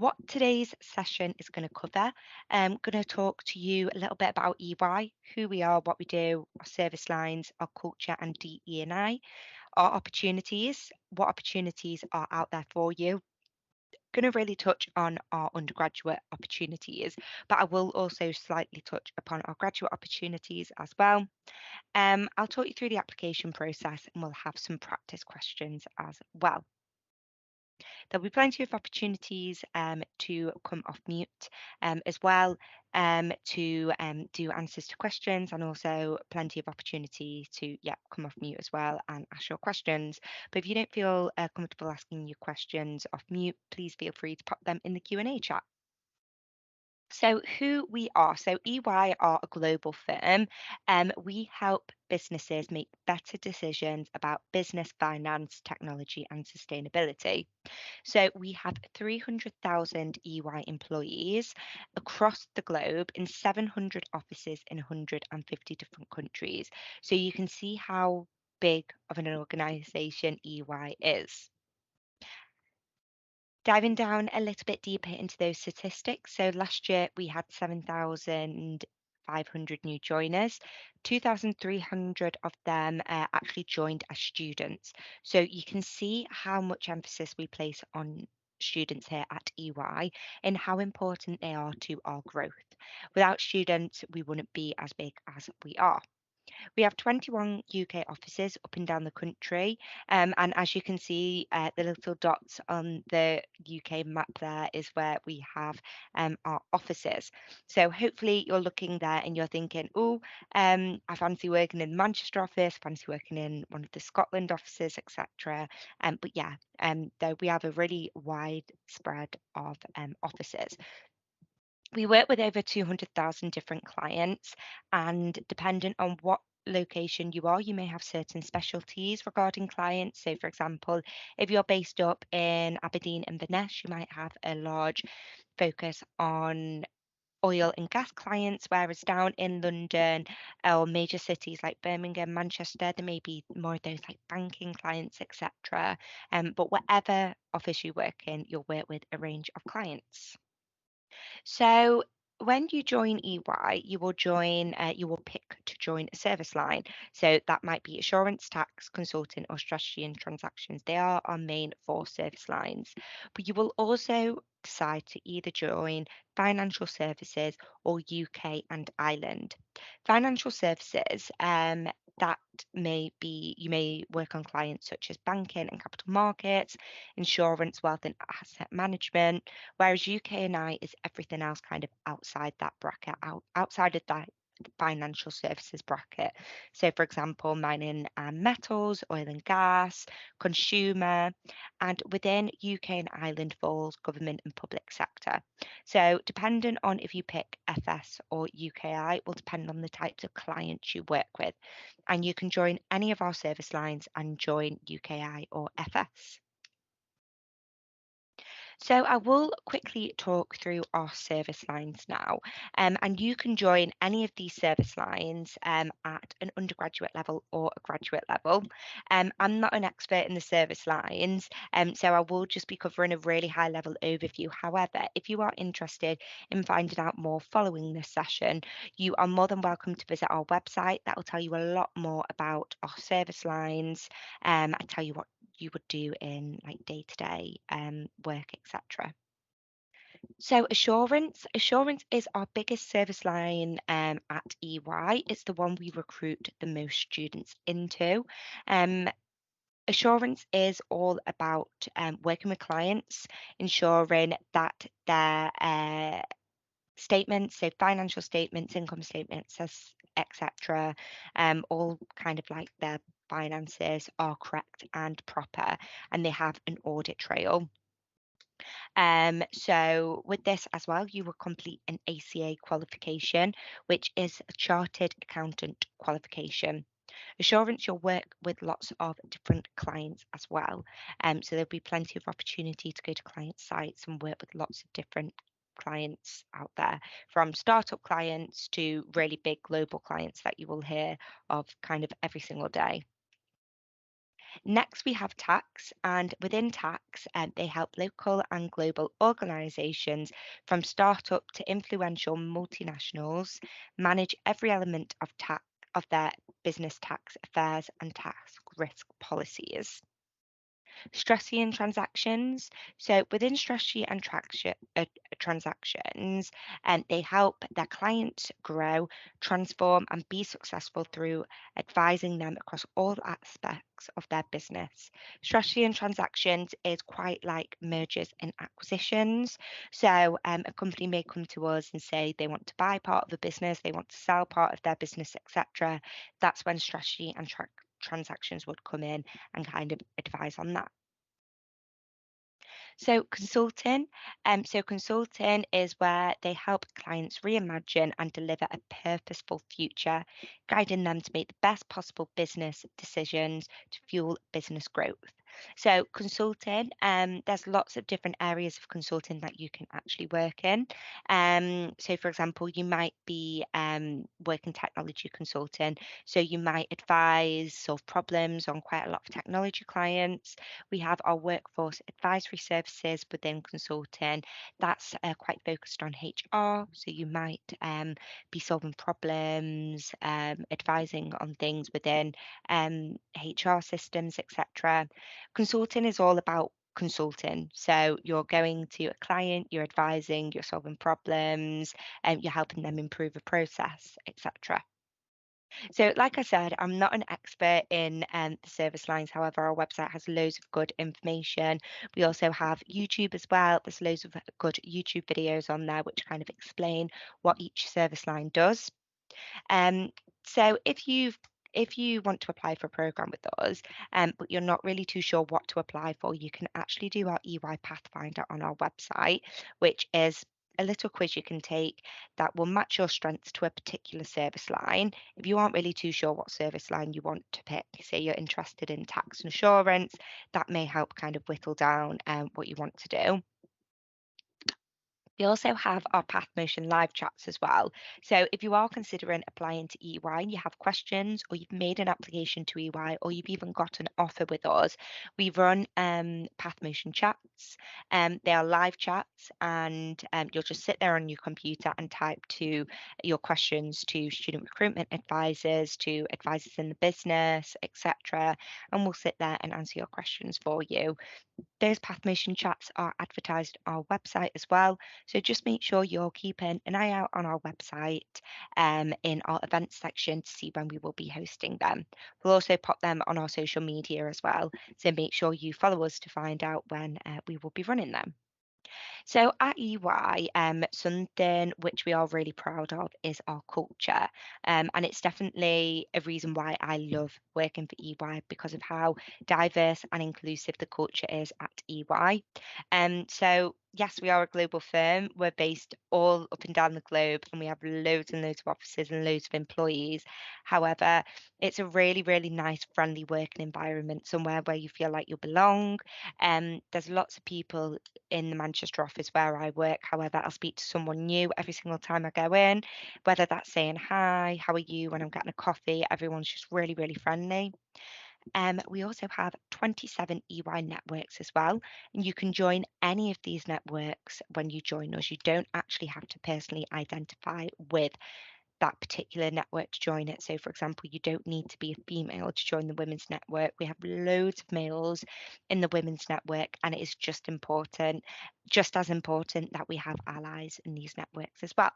What today's session is going to cover, I'm going to talk to you a little bit about EY, who we are, what we do, our service lines, our culture and DE&I, our opportunities, what opportunities are out there for you. Going to really touch on our undergraduate opportunities, but I will also slightly touch upon our graduate opportunities as well. I'll talk you through the application process and we'll have some practice questions as well. There'll be plenty of opportunities to come off mute as well to do answers to questions, and also plenty of opportunity to come off mute as well and ask your questions. But if you don't feel comfortable asking your questions off mute, please feel free to pop them in the Q&A chat. So, who we are. So, EY are a global firm. We help businesses make better decisions about business, finance, technology, and sustainability. So, we have 300,000 EY employees across the globe in 700 offices in 150 different countries. So, you can see how big of an organization EY is. Diving down a little bit deeper into those statistics. So last year we had 7,500 new joiners. 2,300 of them actually joined as students. So you can see how much emphasis we place on students here at EY and how important they are to our growth. Without students, we wouldn't be as big as we are. We have 21 UK offices up and down the country. And as you can see, the little dots on the UK map there is where we have our offices. So hopefully you're looking there and you're thinking, oh, I fancy working in the Manchester office, fancy working in one of the Scotland offices, etc. But yeah, though we have a really wide spread of offices. We work with over 200,000 different clients, and dependent on what location you are, you may have certain specialties regarding clients. So, for example, if you're based up in Aberdeen and Inverness, you might have a large focus on oil and gas clients, whereas down in London or major cities like Birmingham, Manchester, there may be more of those like banking clients, etc. But whatever office you work in, you'll work with a range of clients. So when you join EY, you will pick to join a service line. So that might be assurance, tax, consulting, or strategy and transactions. They are our main four service lines. But you will also decide to either join financial services or UK and Ireland. Financial services, that may be you may work on clients such as banking and capital markets, insurance, wealth and asset management, whereas UK&I is everything else kind of outside that bracket, outside of that financial services bracket. So, for example, mining and metals, oil and gas, consumer, and within UK and Ireland falls government and public sector. So, depending on if you pick FS or UKI, will depend on the types of clients you work with. And you can join any of our service lines and join UKI or FS. So I will quickly talk through our service lines now, and you can join any of these service lines at an undergraduate level or a graduate level. I'm not an expert in the service lines, so I will just be covering a really high level overview. However, if you are interested in finding out more following this session, you are more than welcome to visit our website. That will tell you a lot more about our service lines. I tell you what you would do in like day-to-day work, etc. So assurance is our biggest service line at EY. It's the one we recruit the most students into. Um, Assurance is all about working with clients, ensuring that their statements, so financial statements, income statements, etc., all kind of like their finances are correct and proper, and they have an audit trail. So with this as well, you will complete an ACA qualification, which is a chartered accountant qualification. Assurance, you'll work with lots of different clients as well. So there'll be plenty of opportunity to go to client sites and work with lots of different clients out there, from startup clients to really big global clients that you will hear of kind of every single day. Next, we have tax, and within tax, they help local and global organisations, from startup to influential multinationals, manage every element of tax of their business tax affairs and tax risk policies. Strategy and transactions. So within strategy and transactions, they help their clients grow, transform, and be successful through advising them across all aspects of their business. Strategy and transactions is quite like mergers and acquisitions. So a company may come to us and say they want to buy part of a business, they want to sell part of their business, etc. That's when strategy and transactions would come in and kind of advise on that. So consulting is where they help clients reimagine and deliver a purposeful future, guiding them to make the best possible business decisions to fuel business growth. So consulting, there's lots of different areas of consulting that you can actually work in. So for example, you might be working technology consulting, so you might advise, solve problems on quite a lot of technology clients. We have our workforce advisory services within consulting. That's quite focused on HR. So you might be solving problems, advising on things within HR systems, etc. Consulting is all about consulting. So you're going to a client, you're advising, you're solving problems, and you're helping them improve a process, etc. So, like I said, I'm not an expert in the service lines. However, our website has loads of good information. We also have YouTube as well. There's loads of good YouTube videos on there which kind of explain what each service line does. Um, so if you want to apply for a program with us, but you're not really too sure what to apply for, you can actually do our EY Pathfinder on our website, which is a little quiz you can take that will match your strengths to a particular service line. If you aren't really too sure what service line you want to pick, say you're interested in tax and assurance, that may help kind of whittle down what you want to do. We also have our Path Motion live chats as well. So if you are considering applying to EY and you have questions, or you've made an application to EY, or you've even got an offer with us, we run Path Motion chats. They are live chats, and you'll just sit there on your computer and type to your questions to student recruitment advisors, to advisors in the business, etc. And we'll sit there and answer your questions for you. Those Path Motion chats are advertised on our website as well. So just make sure you're keeping an eye out on our website in our events section to see when we will be hosting them. We'll also pop them on our social media as well. So make sure you follow us to find out when we will be running them. So at EY, something which we are really proud of is our culture. And it's definitely a reason why I love working for EY, because of how diverse and inclusive the culture is at EY. So yes, we are a global firm. We're based all up and down the globe, and we have loads and loads of offices and loads of employees. However, it's a really, really nice, friendly working environment, somewhere where you feel like you belong. There's lots of people in the Manchester office where I work. However, I'll speak to someone new every single time I go in, whether that's saying hi, how are you, when I'm getting a coffee. Everyone's just really, really friendly. We also have 27 EY networks as well, and you can join any of these networks when you join us. You don't actually have to personally identify with that particular network to join it. So, for example, you don't need to be a female to join the women's network. We have loads of males in the women's network, and it is just as important that we have allies in these networks as well.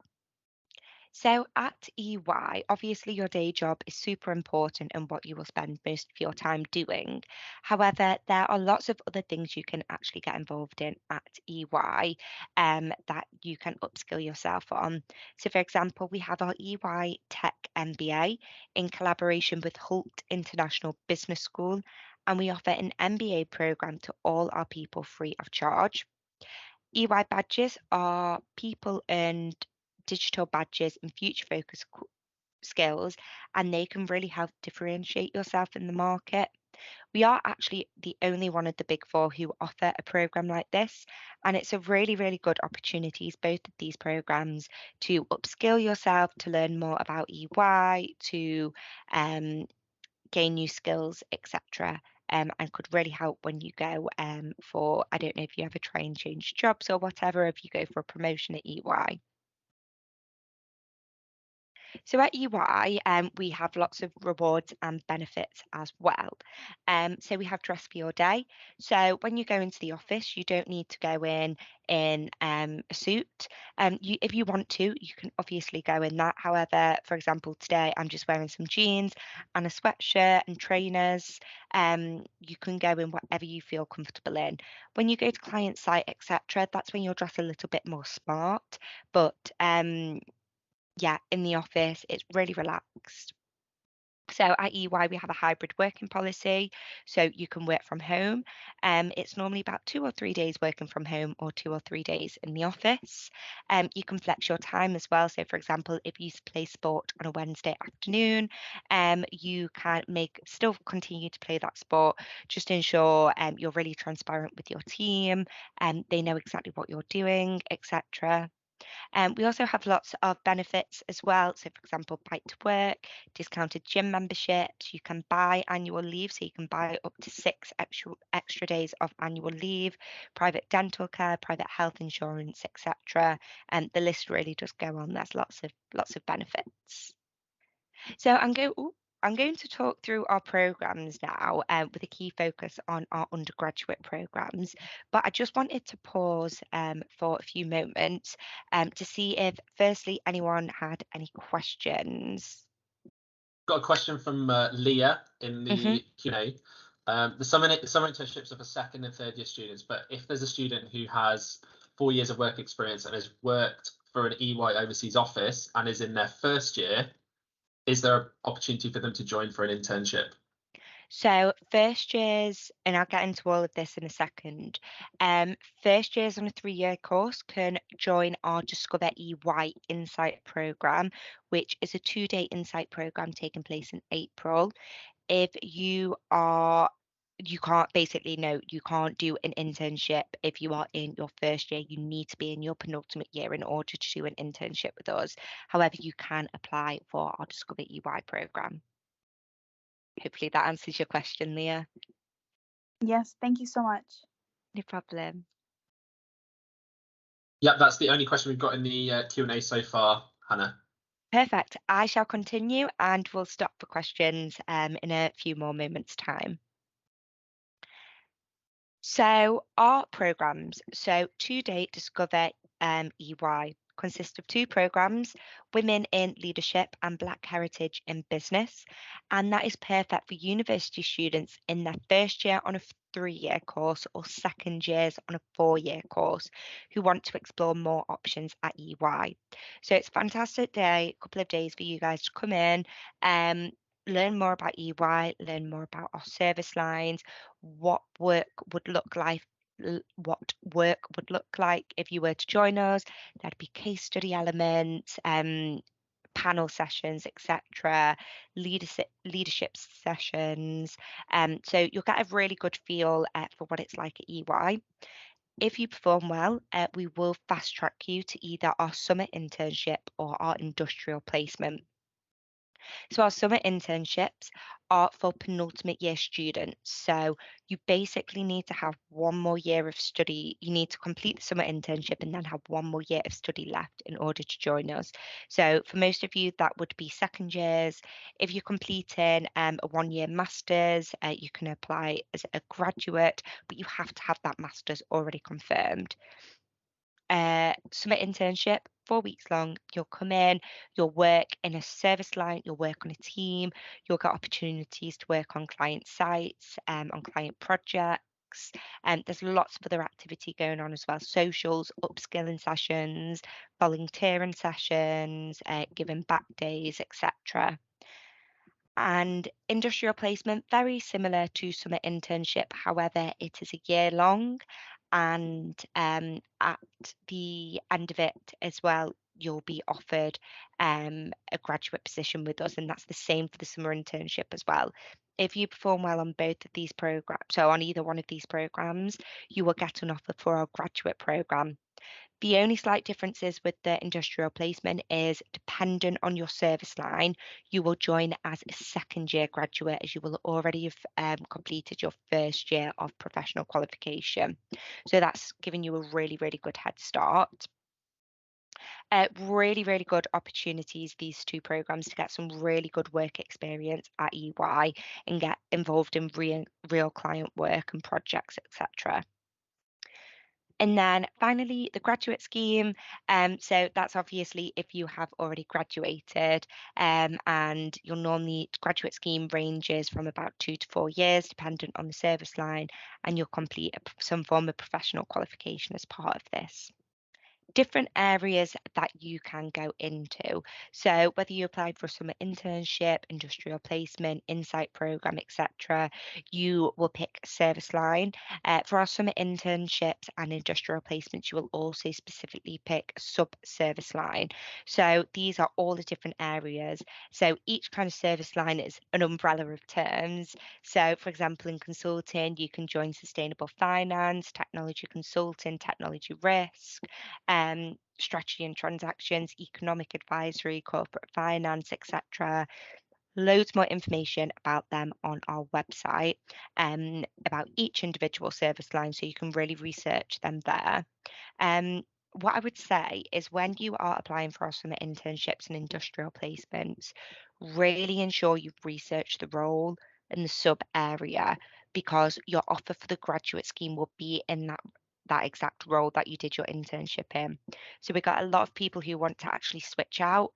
So at EY, obviously your day job is super important and what you will spend most of your time doing. However, there are lots of other things you can actually get involved in at EY that you can upskill yourself on. So, for example, we have our EY Tech MBA in collaboration with Hult International Business School, and we offer an MBA program to all our people free of charge. EY badges are people earned digital badges and future focus skills, and they can really help differentiate yourself in the market. We are actually the only one of the big four who offer a program like this, and it's a really, really good opportunities, both of these programs, to upskill yourself, to learn more about EY, to um, gain new skills, etc. and could really help when you go for, I don't know if you ever try and change jobs or whatever, if you go for a promotion at EY. So at EY, we have lots of rewards and benefits as well. So we have dress for your day. So when you go into the office, you don't need to go in a suit. If you want to, you can obviously go in that. However, for example, today I'm just wearing some jeans and a sweatshirt and trainers. You can go in whatever you feel comfortable in. When you go to client site, etc., that's when you'll dress a little bit more smart. But yeah, in the office, it's really relaxed. So at EY, we have a hybrid working policy, so you can work from home. It's normally about 2 or 3 days working from home or 2 or 3 days in the office. You can flex your time as well. So, for example, if you play sport on a Wednesday afternoon, you can still continue to play that sport. Just ensure you're really transparent with your team, and they know exactly what you're doing, etc. We also have lots of benefits as well. So, for example, bike to work, discounted gym memberships. You can buy annual leave, so you can buy up to 6 extra days of annual leave, private dental care, private health insurance, etc. And the list really does go on. There's lots of benefits. So I'm going to talk through our programs now, with a key focus on our undergraduate programs. But I just wanted to pause for a few moments to see if, firstly, anyone had any questions. Got a question from Leah in Hmm. the Q&A. Some internships are for second and third year students, but if there's a student who has 4 years of work experience and has worked for an EY overseas office and is in their first year, is there an opportunity for them to join for an internship? So first years, and I'll get into all of this in a second. First years on a 3-year course can join our Discover EY Insight program, which is a 2-day insight program taking place in April. If you can't basically no, you can't do an internship if you are in your first year. You need to be in your penultimate year in order to do an internship with us. However, you can apply for our Discover EY program. Hopefully that answers your question, Leah. Yes, thank you so much. No problem. Yeah, that's the only question we've got in the Q&A so far, Hannah. Perfect. I shall continue and we'll stop for questions in a few more moments' time. So our programs, so to date, Discover EY consist of 2 programs, Women in Leadership and Black Heritage in Business, and that is perfect for university students in their first year on a 3-year course or second years on a 4-year course who want to explore more options at EY. So it's a fantastic day, a couple of days for you guys to come in, learn more about EY, learn more about our service lines, what work would look like if you were to join us. There'd be case study elements, panel sessions, etc., leadership sessions. So you'll get a really good feel for what it's like at EY. If you perform well, we will fast track you to either our summer internship or our industrial placement. So our summer internships are for penultimate year students. So you basically need to have one more year of study. You need to complete the summer internship and then have one more year of study left in order to join us. So for most of you, that would be second years. If you're completing a 1-year master's, you can apply as a graduate, but you have to have that master's already confirmed. Summer internship, 4 weeks long. You'll come in, you'll work in a service line, you'll work on a team, you'll get opportunities to work on client sites, on client projects. There's lots of other activity going on as well, socials, upskilling sessions, volunteering sessions, giving back days, etc. And industrial placement, very similar to summer internship. However, it is a year long, and at the end of it as well, you'll be offered a graduate position with us, and that's the same for the summer internship as well. If you perform well on both of these programs, so on either one of these programs, you will get an offer for our graduate program. The only slight differences with the industrial placement is dependent on your service line, you will join as a second year graduate as you will already have completed your first year of professional qualification. So that's giving you a really, really good head start. Really, really good opportunities, these two programs, to get some really good work experience at EY and get involved in real client work and projects, etc. And then finally, the graduate scheme. So that's obviously if you have already graduated, and your normally graduate scheme ranges from about 2 to 4 years, dependent on the service line, and you'll complete some form of professional qualification as part of this. Different areas that you can go into. So whether you applied for a summer internship, industrial placement, insight program, etc., you will pick service line. For our summer internships and industrial placements, you will also specifically pick sub-service line. So these are all the different areas. So each kind of service line is an umbrella of terms. So for example, in consulting, you can join sustainable finance, technology consulting, technology risk, strategy and transactions, economic advisory, corporate finance, etc. Loads more information about them on our website, about each individual service line, so you can really research them there. What I would say is when you are applying for our summer internships and industrial placements, really ensure you've researched the role and the sub area, because your offer for the graduate scheme will be in that exact role that you did your internship in. So we got a lot of people who want to actually switch out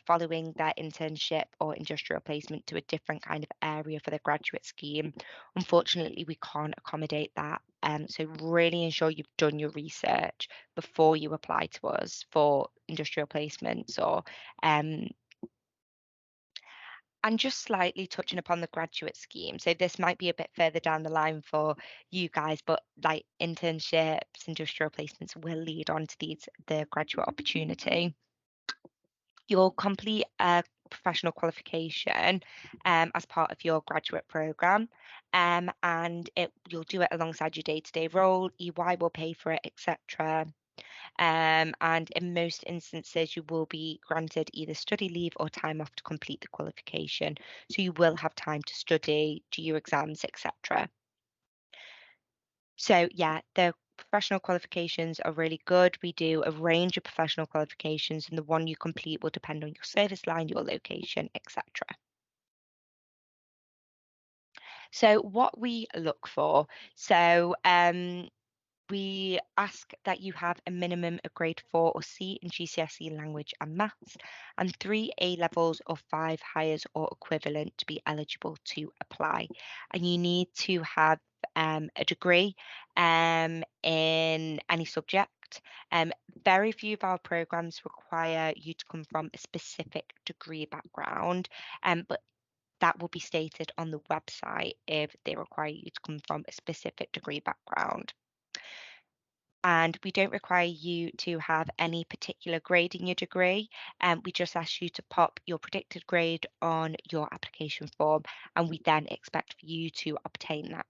following their internship or industrial placement to a different kind of area for the graduate scheme. Unfortunately, we can't accommodate that. So really ensure you've done your research before you apply to us for industrial placements or and just slightly touching upon the graduate scheme. So this might be a bit further down the line for you guys, but like internships, industrial placements will lead on to the graduate opportunity. You'll complete a professional qualification as part of your graduate program, and you'll do it alongside your day-to-day role. EY will pay for it, etc. And in most instances, you will be granted either study leave or time off to complete the qualification. So you will have time to study, do your exams, etc. So yeah, the professional qualifications are really good. We do a range of professional qualifications, and the one you complete will depend on your service line, your location, etc. So what we look for. So we ask that you have a minimum of grade 4 or C in GCSE language and maths, and 3 A levels or 5 higher or equivalent to be eligible to apply. And you need to have a degree in any subject. Very few of our programs require you to come from a specific degree background, but that will be stated on the website if they require you to come from a specific degree background. And we don't require you to have any particular grade in your degree. We just ask you to pop your predicted grade on your application form, and we then expect for you to obtain that.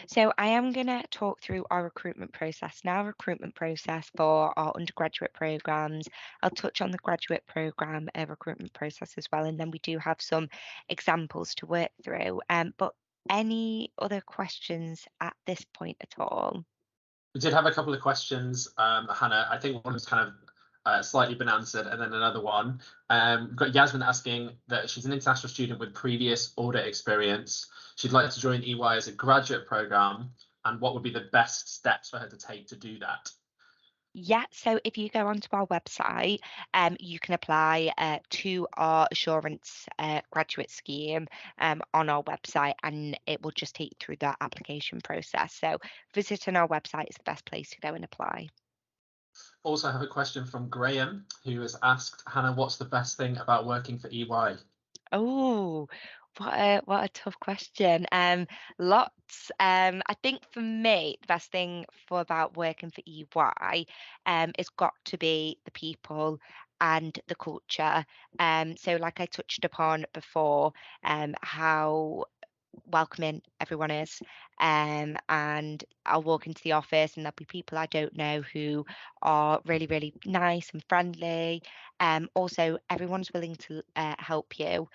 So I am going to talk through our recruitment process now, recruitment process for our undergraduate programs. I'll touch on the graduate program recruitment process as well, and then we do have some examples to work through. But any other questions at this point at all? We did have a couple of questions, Hannah. I think one was kind of slightly been answered, and then another one. We've got Yasmin asking that she's an international student with previous audit experience. She'd like to join EY as a graduate program, and what would be the best steps for her to take to do that? Yeah, so if you go onto our website, you can apply to our assurance graduate scheme on our website, and it will just take you through that application process. So visiting our website is the best place to go and apply. Also have a question from Graham, who has asked, Hannah, what's the best thing about working for EY? Oh, what a tough question. Lots. I think for me, the best thing for about working for EY, is got to be the people and the culture. So like I touched upon before, how welcoming everyone is. And I'll walk into the office and there'll be people I don't know who are really, really nice and friendly. Also, everyone's willing to help you.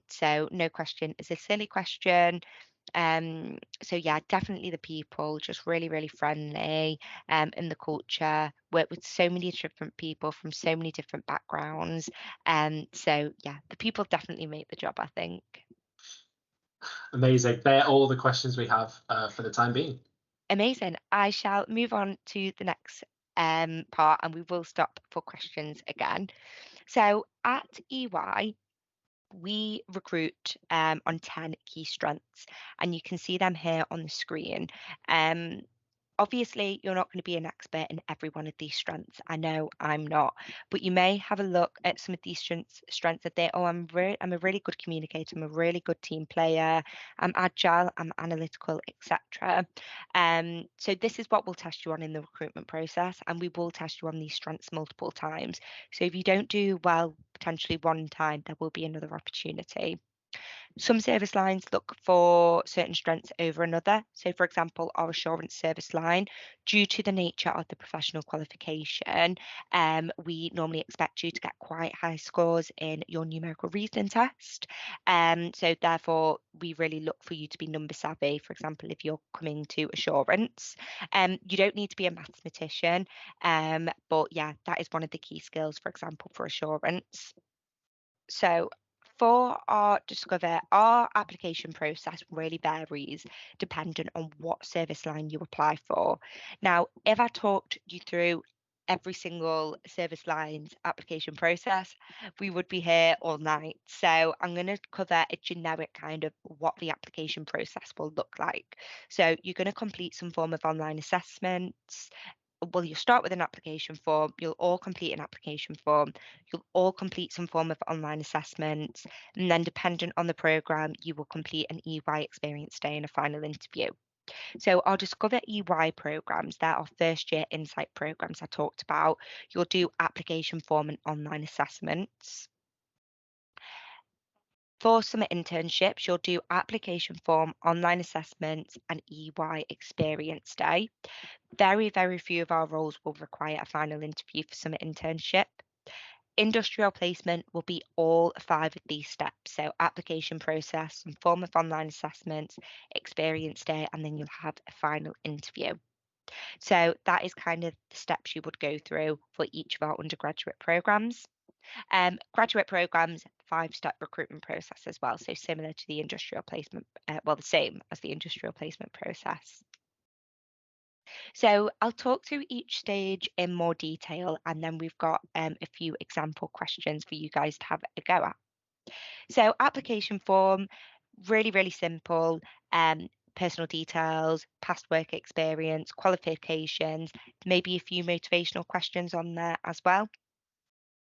So no question is a silly question. So yeah, definitely the people, just really, really friendly, and the culture. Work with so many different people from so many different backgrounds. So yeah, the people definitely make the job, I think. Amazing. They're all the questions we have for the time being. Amazing. I shall move on to the next part and we will stop for questions again. So at EY, we recruit on 10 key strengths, and you can see them here on the screen. Um, Obviously, you're not going to be an expert in every one of these strengths. I know I'm not, but you may have a look at some of these strengths that they, oh, I'm a really good communicator, I'm a really good team player, I'm agile, I'm analytical, etc. So this is what we'll test you on in the recruitment process, and we will test you on these strengths multiple times. So if you don't do well, potentially one time, there will be another opportunity. Some service lines look for certain strengths over another. So, for example, our assurance service line, due to the nature of the professional qualification, we normally expect you to get quite high scores in your numerical reasoning test. So, therefore, we really look for you to be number savvy. For example, if you're coming to assurance, you don't need to be a mathematician, but yeah, that is one of the key skills, for example, for assurance. So for our Discover, our application process really varies depending on what service line you apply for. Now, if I talked you through every single service line's application process, we would be here all night. So I'm going to cover a generic kind of what the application process will look like. So you're going to complete some form of online assessments. Well, you'll start with an application form, you'll all complete an application form, you'll all complete some form of online assessment, and then dependent on the programme, you will complete an EY experience day and a final interview. So our Discover EY programmes, they're our first year insight programmes I talked about. You'll do application form and online assessments. For summer internships, you'll do application form, online assessments, and EY experience day. Very, very few of our roles will require a final interview for summer internship. Industrial placement will be all 5 of these steps. So application process, some form of online assessment, experience day, and then you'll have a final interview. So that is kind of the steps you would go through for each of our undergraduate programs. Graduate programs, 5-step recruitment process as well. So similar to the industrial placement, well, the same as the industrial placement process. So I'll talk through each stage in more detail, and then we've got a few example questions for you guys to have a go at. So application form, really, really simple. Personal details, past work experience, qualifications, maybe a few motivational questions on there as well.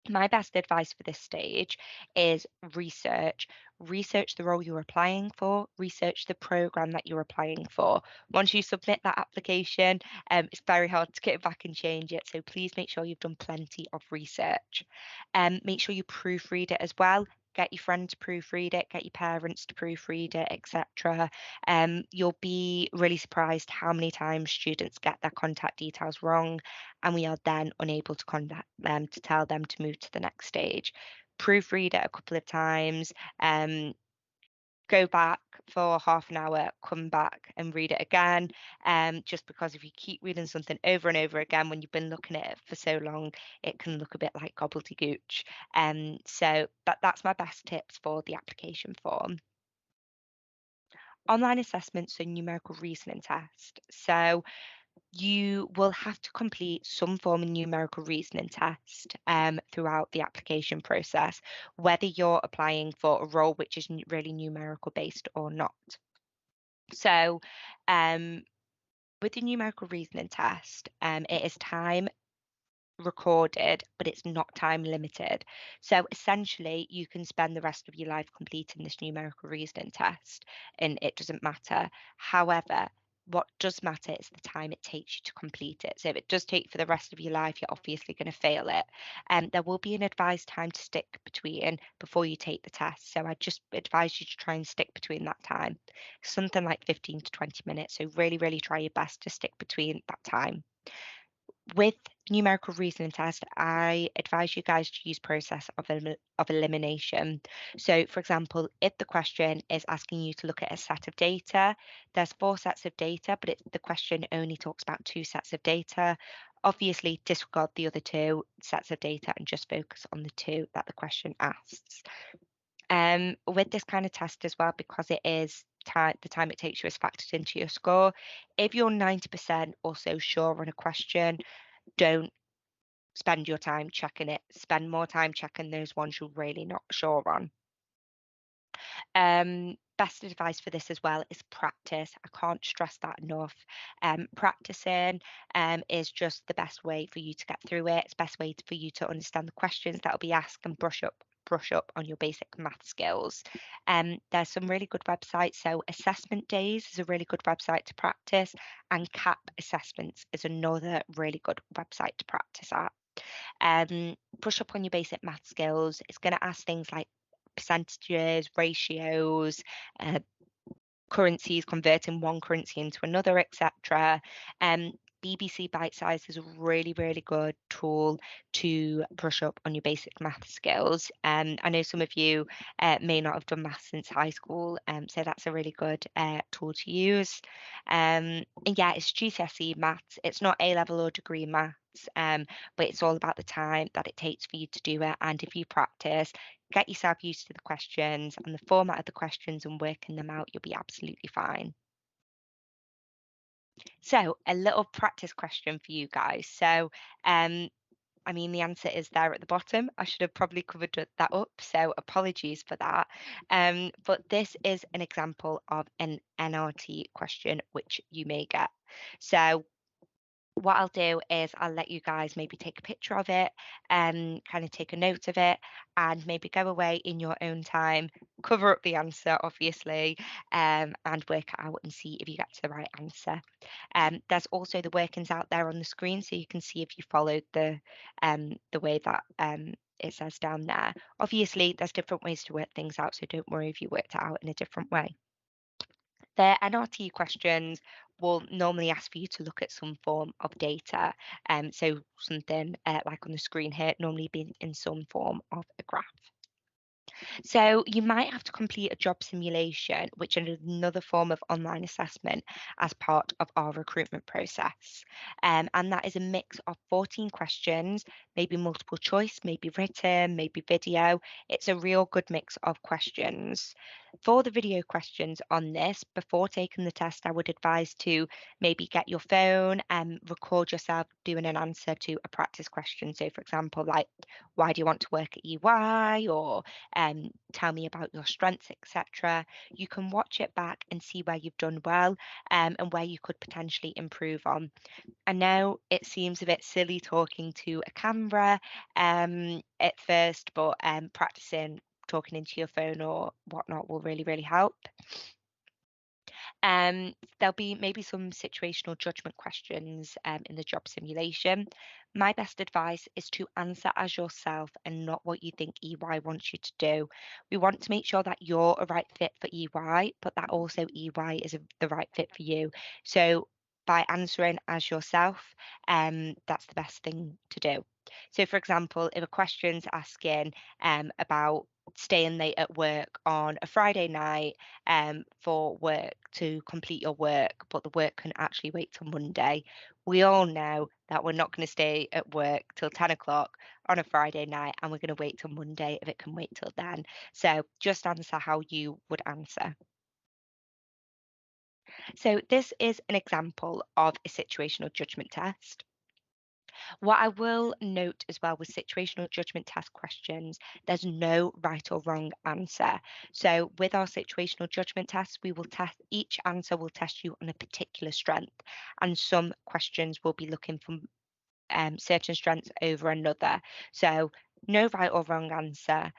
My best advice for this stage is research. Research the role you're applying for, research the program that you're applying for. Once you submit that application, it's very hard to get back and change it. So please make sure you've done plenty of research. Make sure you proofread it as well. Get your friend to proofread it, get your parents to proofread it, etc. You'll be really surprised how many times students get their contact details wrong, and we are then unable to contact them to tell them to move to the next stage. Proofread it a couple of times, go back for half an hour, come back and read it again. Just because if you keep reading something over and over again when you've been looking at it for so long, it can look a bit like gobbledygook. So that's my best tips for the application form. Online assessments and numerical reasoning test. So you will have to complete some form of numerical reasoning test throughout the application process, whether you're applying for a role which is really numerical based or not. So with the numerical reasoning test, it is time recorded, but it's not time limited. So essentially, you can spend the rest of your life completing this numerical reasoning test, and it doesn't matter. However, what does matter is the time it takes you to complete it. So if it does take for the rest of your life, you're obviously going to fail it. There will be an advised time to stick between before you take the test. So I just advise you to try and stick between that time, something like 15 to 20 minutes. So really, really try your best to stick between that time. With numerical reasoning test, I advise you guys to use process of elimination. So, for example, if the question is asking you to look at a set of data, there's 4 sets of data, but the question only talks about 2 sets of data. Obviously, disregard the other 2 sets of data and just focus on the 2 that the question asks. With this kind of test as well, because it is the time it takes you is factored into your score. If you're 90% or so sure on a question, don't spend your time checking it. Spend more time checking those ones you're really not sure on. Best advice for this as well is practice. I can't stress that enough. Practicing is just the best way for you to get through it. It's the best way for you to understand the questions that will be asked and brush up on your basic math skills. There's some really good websites. So Assessment Days is a really good website to practice, and CAP Assessments is another really good website to practice at. Brush up on your basic math skills. It's going to ask things like percentages, ratios, uh, currencies, converting one currency into another, etc. BBC Bite Size is a really, really good tool to brush up on your basic math skills. I know some of you may not have done maths since high school, so that's a really good tool to use. And yeah, it's GCSE maths. It's not A-level or degree maths, but it's all about the time that it takes for you to do it. And if you practice, get yourself used to the questions and the format of the questions and working them out, you'll be absolutely fine. So, a little practice question for you guys. So, I mean, the answer is there at the bottom. I should have probably covered that up, so apologies for that. But this is an example of an NRT question which you may get. So, what I'll do is I'll let you guys maybe take a picture of it and kind of take a note of it and maybe go away in your own time, cover up the answer, obviously, and work it out and see if you get to the right answer. There's also the workings out there on the screen, so you can see if you followed the way that it says down there. Obviously, there's different ways to work things out, so don't worry if you worked it out in a different way. The NRT questions will normally ask for you to look at some form of data. So something like on the screen here, normally being in some form of a graph. So you might have to complete a job simulation, which is another form of online assessment as part of our recruitment process. And that is a mix of 14 questions, maybe multiple choice, maybe written, maybe video. It's a real good mix of questions. For the video questions on this, before taking the test, I would advise to maybe get your phone and record yourself doing an answer to a practice question. So, for example, like, why do you want to work at EY? Or tell me about your strengths, etc. You can watch it back and see where you've done well and where you could potentially improve on. I know it seems a bit silly talking to a camera at first, but practicing talking into your phone or whatnot will really, really help. There'll be maybe some situational judgment questions in the job simulation. My best advice is to answer as yourself and not what you think EY wants you to do. We want to make sure that you're a right fit for EY, but that also EY is the right fit for you. So by answering as yourself, that's the best thing to do. So, for example, if a question's asking about staying late at work on a Friday night for work to complete your work, but the work can actually wait till Monday. We all know that we're not going to stay at work till 10 o'clock on a Friday night and we're going to wait till Monday if it can wait till then. So just answer how you would answer. So this is an example of a situational judgment test. What I will note as well with situational judgment test questions, there's no right or wrong answer. So with our situational judgment tests, we will test each answer will test you on a particular strength, and some questions will be looking for certain strengths over another. So no right or wrong answer,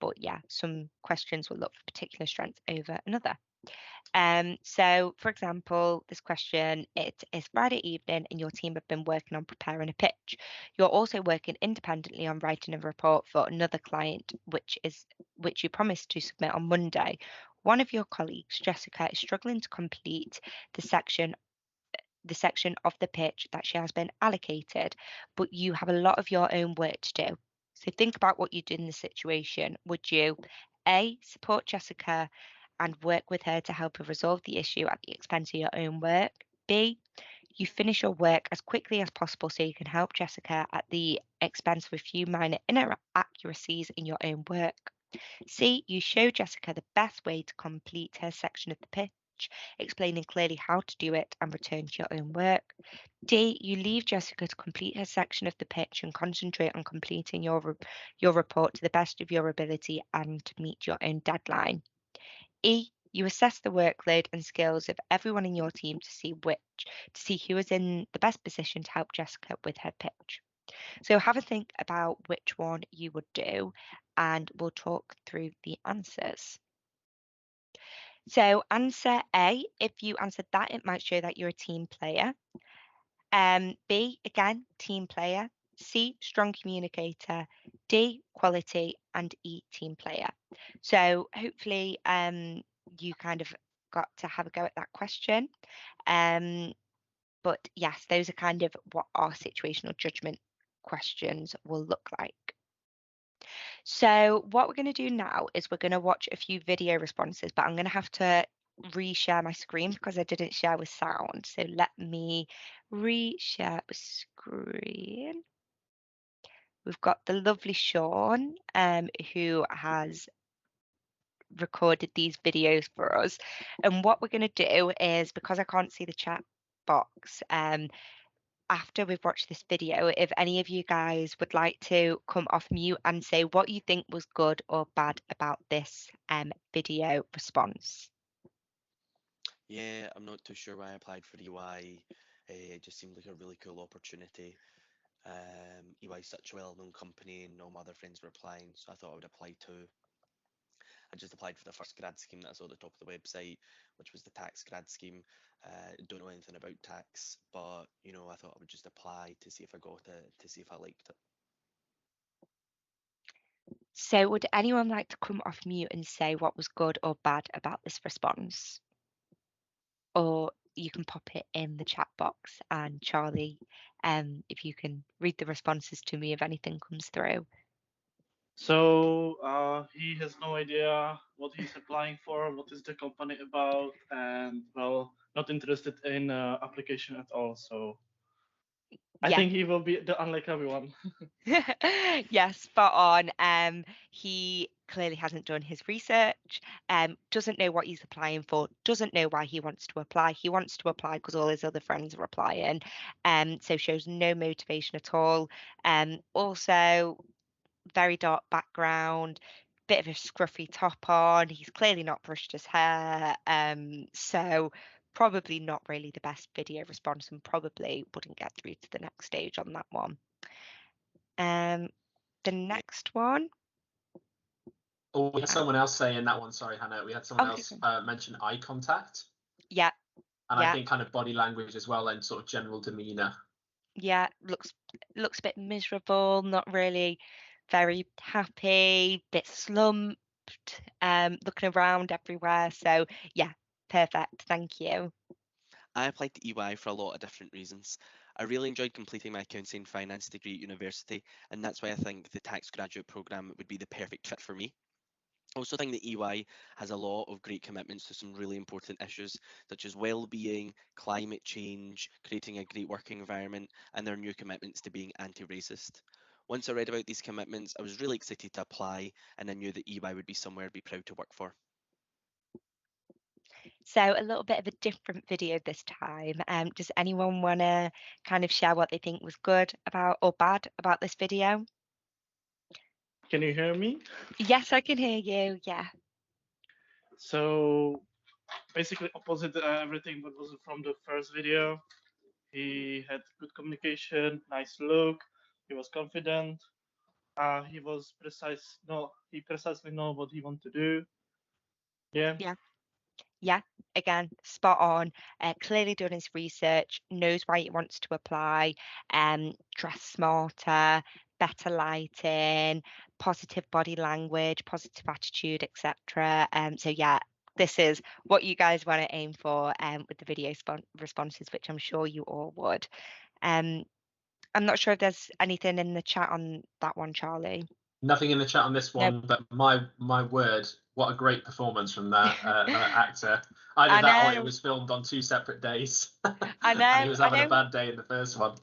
but yeah, some questions will look for particular strengths over another. So, for example, this question, it is Friday evening and your team have been working on preparing a pitch. You're also working independently on writing a report for another client, which you promised to submit on Monday. One of your colleagues, Jessica, is struggling to complete the section the section of the pitch that she has been allocated, but you have a lot of your own work to do. So think about what you'd do in this situation. Would you A, support Jessica and work with her to help her resolve the issue at the expense of your own work? B, you finish your work as quickly as possible so you can help Jessica at the expense of a few minor inaccuracies in your own work. C, you show Jessica the best way to complete her section of the pitch, explaining clearly how to do it and return to your own work. D, you leave Jessica to complete her section of the pitch and concentrate on completing your report to the best of your ability and to meet your own deadline. E, you assess the workload and skills of everyone in your team to see who is in the best position to help Jessica with her pitch. So have a think about which one you would do, and we'll talk through the answers. So answer A, if you answered that, it might show that you're a team player. B, again, team player. C, strong communicator. D, quality. And E, team player. So hopefully you kind of got to have a go at that question. But yes, those are kind of what our situational judgment questions will look like. So what we're going to do now is we're going to watch a few video responses, but I'm going to have to reshare my screen because I didn't share with sound. So let me reshare the screen. We've got the lovely Sean, who has recorded these videos for us. And what we're going to do is, because I can't see the chat box, after we've watched this video, if any of you guys would like to come off mute and say what you think was good or bad about this video response. Yeah, I'm not too sure why I applied for EY. It just seemed like a really cool opportunity. EY is such a well-known company, and all my other friends were applying, so I thought I would apply too. I just applied for the first grad scheme that I saw at the top of the website, which was the tax grad scheme. Don't know anything about tax, but I thought I would just apply to see if I got it, to see if I liked it. So would anyone like to come off mute and say what was good or bad about this response? Or you can pop it in the chat box, and Charlie, if you can read the responses to me if anything comes through. So he has no idea what he's applying for, what is the company about, and well, not interested in application at all. So I Yeah. think he will be the unlikely one. Yes, spot on. He clearly hasn't done his research, doesn't know what he's applying for, doesn't know why he wants to apply. He wants to apply because all his other friends are applying, so shows no motivation at all. Also very dark background, bit of a scruffy top on. He's clearly not brushed his hair, so probably not really the best video response and probably wouldn't get through to the next stage on that one. The next one. Oh, we had someone else say in that one, sorry, Hannah, we had someone Okay. else mention eye contact. Yeah, And I yeah, think kind of body language as well and sort of general demeanor. yeah. Looks a bit miserable, not really very happy, bit slumped, looking around everywhere. So yeah, perfect. Thank you. I applied to EY for a lot of different reasons. I really enjoyed completing my accounting and finance degree at university, and that's why I think the tax graduate program would be the perfect fit for me. I also think that EY has a lot of great commitments to some really important issues, such as well-being, climate change, creating a great working environment, and their new commitments to being anti-racist. Once I read about these commitments, I was really excited to apply, and I knew that EY would be somewhere I'd be proud to work for. So a little bit of a different video this time. Does anyone want to kind of share what they think was good about or bad about this video? Can you hear me? Yes, I can hear you. Yeah. So basically opposite everything what was from the first video. He had good communication, nice look. He was confident. He was precise. No, he precisely know what he want to do. Yeah. Yeah. Yeah, again, spot on. Clearly done his research, knows why he wants to apply, dress smarter, better lighting, positive body language, positive attitude, etc. So yeah, this is what you guys want to aim for with the video responses, which I'm sure you all would. Um, I'm not sure if there's anything in the chat on that one, Charlie. Nothing in the chat on this Nope. one, but my word, what a great performance from that actor. Either I that or it know, was filmed on 2 separate days, I and he know, was I having a know. bad day in the first one.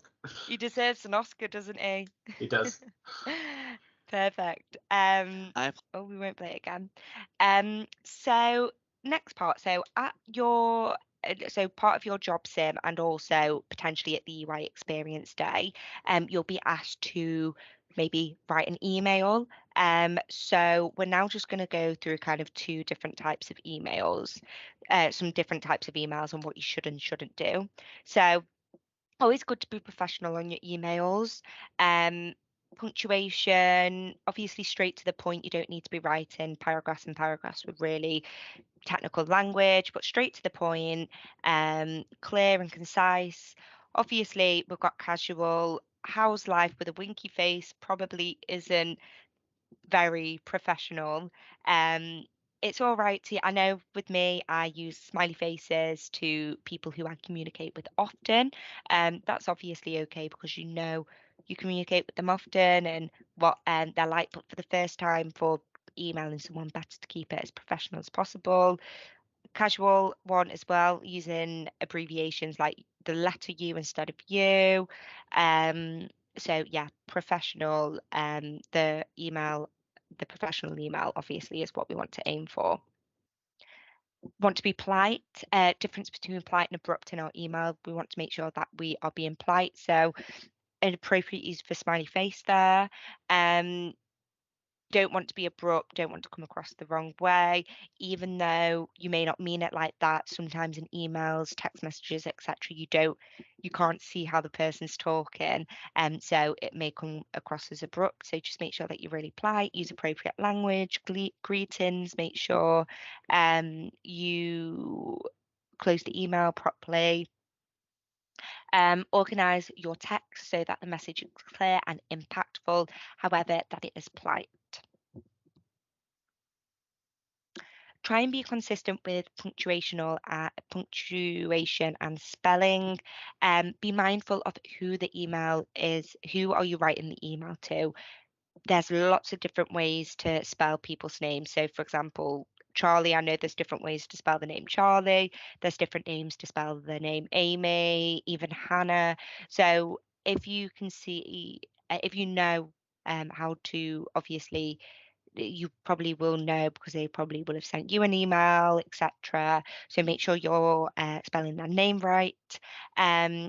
He deserves an Oscar, doesn't he? He does. Perfect. I Oh, we won't play it again. So next part. So at your so part of your job sim and also potentially at the UI experience day, you'll be asked to maybe write an email. So we're now just going to go through kind of two different types of emails, some different types of emails and what you should and shouldn't do. So always good to be professional on your emails. Um, Punctuation, obviously straight to the point. You don't need to be writing paragraphs and paragraphs with really technical language, but straight to the point, clear and concise. Obviously, we've got casual. How's life with a winky face probably isn't very professional. Um, it's all right to, I know with me, I use smiley faces to people who I communicate with often. That's obviously okay because you know you communicate with them often and what they're like. But for the first time, for emailing someone, better to keep it as professional as possible. Casual one as well, using abbreviations like the letter U instead of you. Um, so yeah, professional. The professional email obviously is what we want to aim for. Want to be polite. Difference between polite and abrupt in our email. We want to make sure that we are being polite. So an appropriate use for smiley face there. Um, don't want to be abrupt, don't want to come across the wrong way, even though you may not mean it like that. Sometimes in emails, text messages, etc., you can't see how the person's talking, and so it may come across as abrupt. So just make sure that you're really polite, use appropriate language, greetings, make sure you close the email properly. Organize your text so that the message is clear and impactful, however, that it is polite. Try and be consistent with punctuation and spelling. Be mindful of who the email is. Who are you writing the email to? There's lots of different ways to spell people's names. So, for example, Charlie, I know there's different ways to spell the name Charlie. There's different names to spell the name Amy, even Hannah. So, if you can see, if you know how to obviously you probably will know because they probably will have sent you an email, etc. So make sure you're spelling their name right.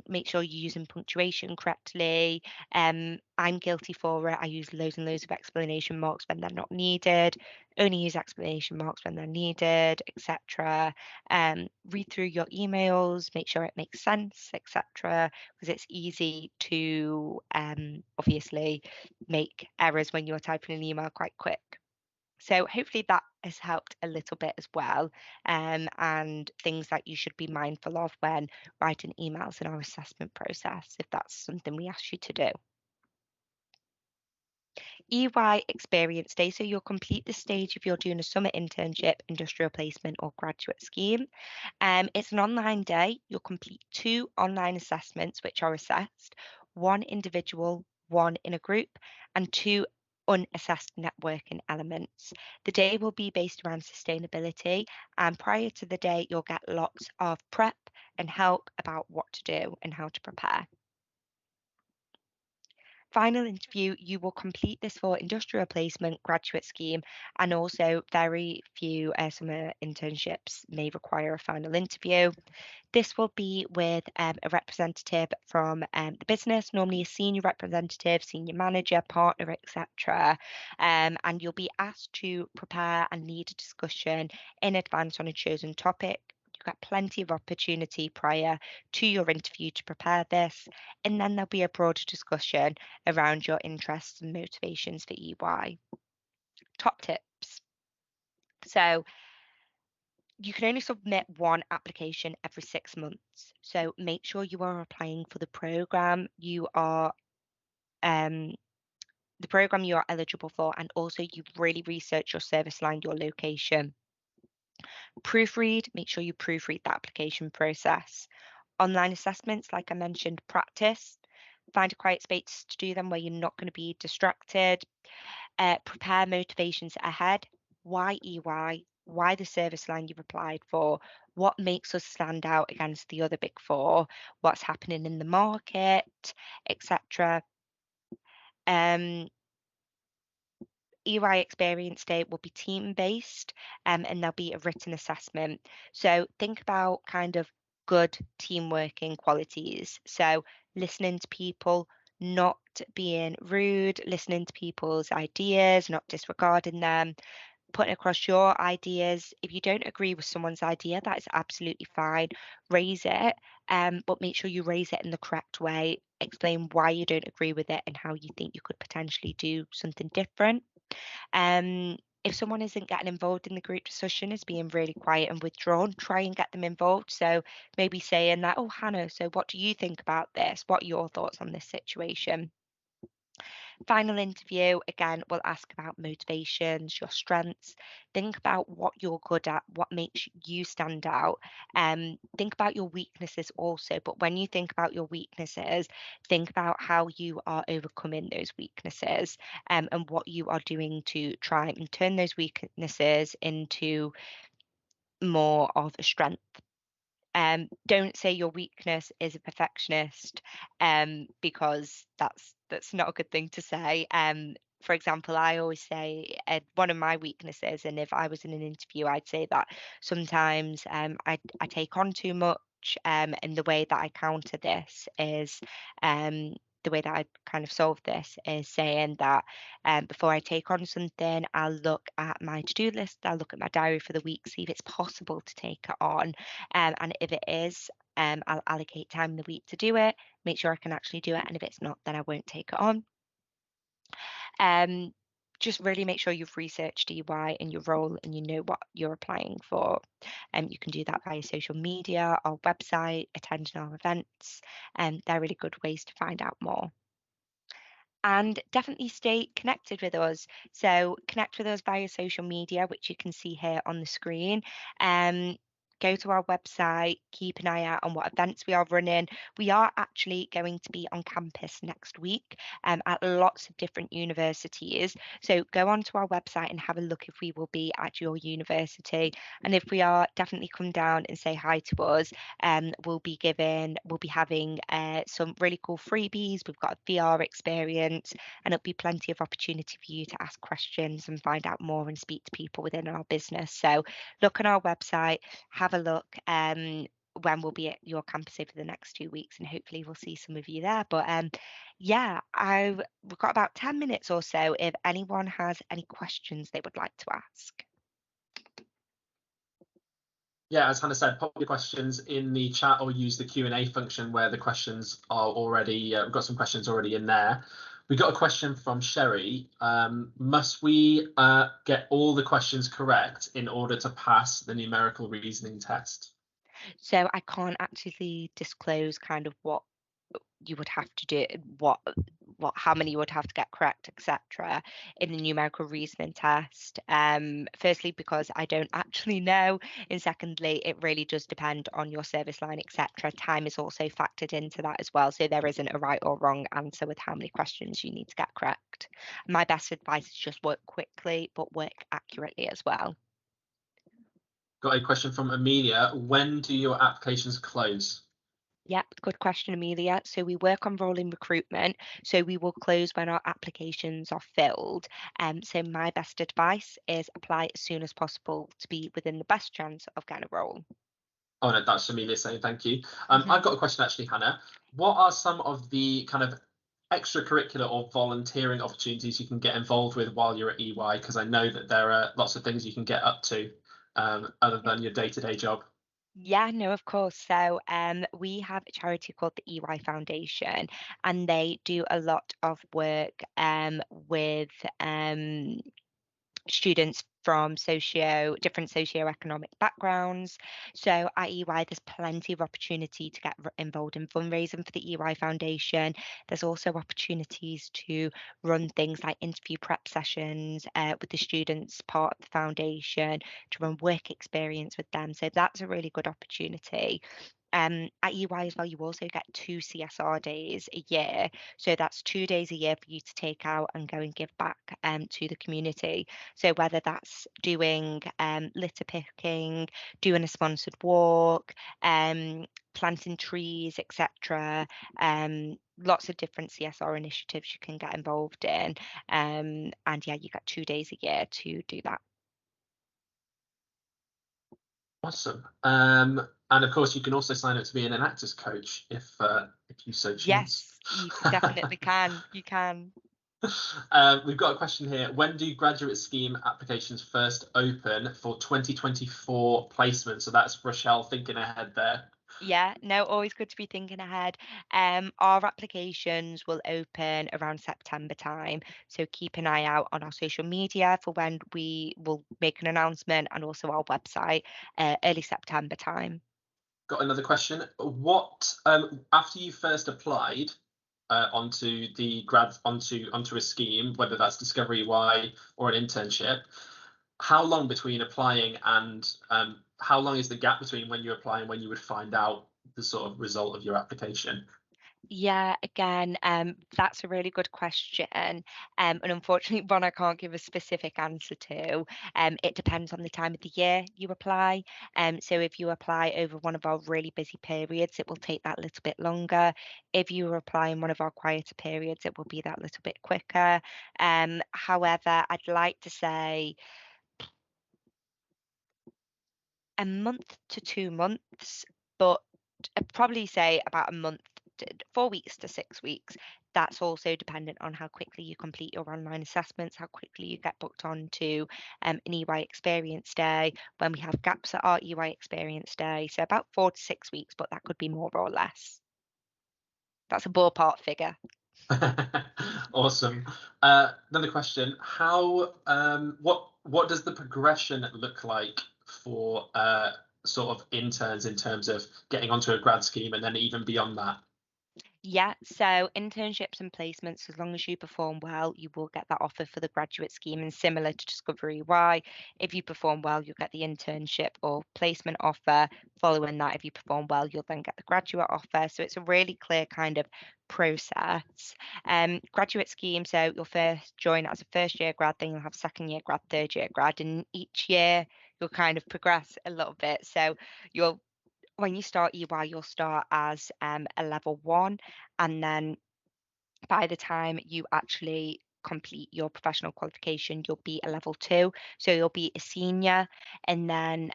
Make sure you're using punctuation correctly. I'm guilty for it. I use loads and loads of exclamation marks when they're not needed. Only use exclamation marks when they're needed, etc. Read through your emails, make sure it makes sense, etc. Because it's easy to obviously make errors when you're typing an email quite quick. So hopefully that has helped a little bit as well, and things that you should be mindful of when writing emails in our assessment process, if that's something we ask you to do. EY Experience Day. So you'll complete the stage if you're doing a summer internship, industrial placement, or graduate scheme. It's an online day. You'll complete 2 online assessments, which are assessed, 1 individual, 1 in a group, and 2 unassessed networking elements. The day will be based around sustainability, and prior to the day, you'll get lots of prep and help about what to do and how to prepare. Final interview, you will complete this for industrial placement, graduate scheme, and also very few summer internships may require a final interview. This will be with a representative from the business, normally a senior representative, senior manager, partner, etc. And you'll be asked to prepare and lead a discussion in advance on a chosen topic. You've got plenty of opportunity prior to your interview to prepare this, and then there'll be a broader discussion around your interests and motivations for EY. Top tips. So you can only submit one application every 6 months. So make sure you are applying for the program um, you are eligible for, and also you really research your service line, your location. Proofread, make sure you proofread the application process. Online assessments, like I mentioned, practice. Find a quiet space to do them where you're not going to be distracted. Prepare motivations ahead. Why EY? Why the service line you've applied for? What makes us stand out against the other big four? What's happening in the market, etc. Um, EY Experience Day will be team based, and there'll be a written assessment. So think about kind of good team working qualities. So listening to people, not being rude, listening to people's ideas, not disregarding them, putting across your ideas. If you don't agree with someone's idea, that is absolutely fine. Raise it, but make sure you raise it in the correct way. Explain why you don't agree with it and how you think you could potentially do something different. If someone isn't getting involved in the group discussion, is being really quiet and withdrawn, try and get them involved. So maybe saying that, oh, Hannah, so what do you think about this? What are your thoughts on this situation? Final interview, again, we'll ask about motivations, your strengths. Think about what you're good at, what makes you stand out. Think about your weaknesses also. But when you think about your weaknesses, think about how you are overcoming those weaknesses, and what you are doing to try and turn those weaknesses into more of a strength. Don't say your weakness is a perfectionist, because that's not a good thing to say. For example, I always say one of my weaknesses, and if I was in an interview, I'd say that sometimes I take on too much, and the way that I counter this is the way that I kind of solve this is saying that before I take on something, I'll look at my to-do list, I'll look at my diary for the week, see if it's possible to take it on, and if it is, I'll allocate time in the week to do it, make sure I can actually do it. And if it's not, then I won't take it on. Just really make sure you've researched EY and your role and you know what you're applying for. You can do that via social media, our website, attending our events. They're really good ways to find out more. And definitely stay connected with us. So connect with us via social media, which you can see here on the screen. Go to our website, keep an eye out on what events we are running. We are actually going to be on campus next week, at lots of different universities. So go onto our website and have a look if we will be at your university. And if we are, definitely come down and say hi to us. We'll be having some really cool freebies. We've got a VR experience, and it'll be plenty of opportunity for you to ask questions and find out more and speak to people within our business. So look on our website, have a look when we'll be at your campus over the next 2 weeks, and hopefully we'll see some of you there. But yeah, we've got about 10 minutes or so if anyone has any questions they would like to ask. Yeah, as Hannah said, pop your questions in the chat or use the Q&A function where the questions are already, we've got some questions already in there. We got a question from Sherry. Must we get all the questions correct in order to pass the numerical reasoning test? So I can't actually disclose kind of what you would have to do, how many you would have to get correct, etc., in the numerical reasoning test. Firstly, because I don't actually know, and secondly, it really does depend on your service line, etc. Time is also factored into that as well, so there isn't a right or wrong answer with how many questions you need to get correct. My best advice is just work quickly, but work accurately as well. Got a question from Amelia. When do your applications close? Yep, good question, Amelia. So we work on rolling recruitment. So we will close when our applications are filled. So my best advice is apply as soon as possible to be within the best chance of getting a role. Oh no, that's Amelia saying thank you. I've got a question actually, Hannah. What are some of the kind of extracurricular or volunteering opportunities you can get involved with while you're at EY? Because I know that there are lots of things you can get up to other than your day-to-day job. Yeah, no, of course. So we have a charity called the EY Foundation, and they do a lot of work with students from different socioeconomic backgrounds. So at EY, there's plenty of opportunity to get involved in fundraising for the EY Foundation. There's also opportunities to run things like interview prep sessions with the students part of the foundation, to run work experience with them. So that's a really good opportunity. At EY as well, you also get 2 CSR days a year. So that's 2 days a year for you to take out and go and give back to the community. So whether that's doing litter picking, doing a sponsored walk, planting trees, etc. Lots of different CSR initiatives you can get involved in. And yeah, you get 2 days a year to do that. Awesome. And of course, you can also sign up to be an Enactus coach if you so choose. Yes, you definitely can. You can. We've got a question here. When do graduate scheme applications first open for 2024 placement? So that's Rochelle thinking ahead there. Yeah, no, always good to be thinking ahead. Our applications will open around September time, so keep an eye out on our social media for when we will make an announcement, and also our website, early September time. Got another question. What after you first applied onto a scheme, whether that's Discovery Y or an internship, how long between applying and how long is the gap between when you apply and when you would find out the sort of result of your application? Yeah, again, that's a really good question. And unfortunately, one I can't give a specific answer to. It depends on the time of the year you apply. So if you apply over one of our really busy periods, it will take that little bit longer. If you apply in one of our quieter periods, it will be that little bit quicker. However, I'd like to say a month to 2 months, but I'd probably say about a month, 4 weeks to 6 weeks. That's also dependent on how quickly you complete your online assessments, how quickly you get booked on to an EY Experience Day, when we have gaps at our EY Experience Day. So about 4 to 6 weeks, but that could be more or less. That's a ballpark figure. Awesome. Another question. How what does the progression look like for sort of interns in terms of getting onto a grad scheme and then even beyond that? Yeah, so internships and placements, as long as you perform well, you will get that offer for the graduate scheme. And similar to Discovery Y, if you perform well, you'll get the internship or placement offer. Following that, if you perform well, you'll then get the graduate offer. So it's a really clear kind of process. Graduate scheme, so you'll first join as a first year grad, then you'll have second year grad, third year grad, and each year you'll kind of progress a little bit. So you'll when you start EY, you'll start as a level 1, and then by the time you actually complete your professional qualification, you'll be a level 2. So you'll be a senior, and then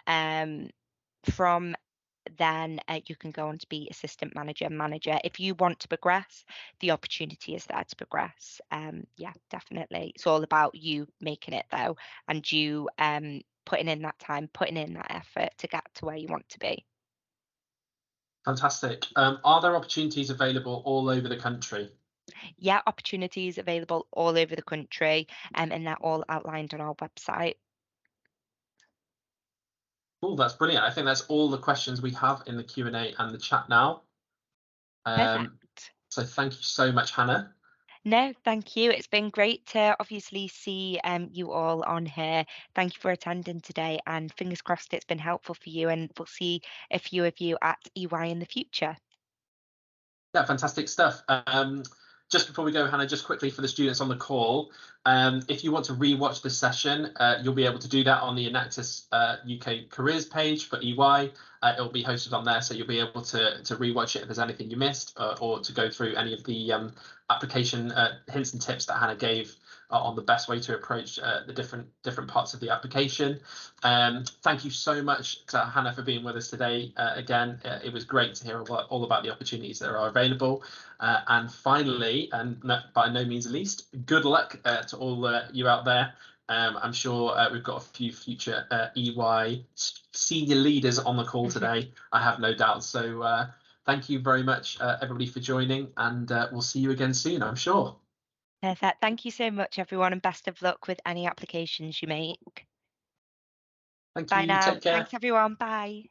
from then you can go on to be assistant manager, manager. If you want to progress, the opportunity is there to progress. Yeah, definitely. It's all about you making it though, and you putting in that time, putting in that effort to get to where you want to be. Fantastic. Are there opportunities available all over the country? Yeah, opportunities available all over the country, and they're all outlined on our website. Oh, that's brilliant. I think that's all the questions we have in the Q&A and the chat now. Perfect. So thank you so much, Hannah. No, thank you. It's been great to obviously see you all on here. Thank you for attending today, and fingers crossed it's been helpful for you, and we'll see a few of you at EY in the future. Yeah, fantastic stuff. Just before we go, Hannah, just quickly for the students on the call, if you want to rewatch this session, you'll be able to do that on the Enactus UK careers page for EY. It'll be hosted on there, so you'll be able to rewatch it if there's anything you missed, or to go through any of the application hints and tips that Hannah gave on the best way to approach the different parts of the application. Thank you so much to Hannah for being with us today. Again, it was great to hear all about the opportunities that are available. And finally, and by no means least, good luck to all you out there. I'm sure we've got a few future EY senior leaders on the call today, I have no doubt. So thank you very much, everybody, for joining, and we'll see you again soon, I'm sure. Perfect. Thank you so much, everyone, and best of luck with any applications you make. Thank Bye you. now. Take care. Thanks, everyone. Bye.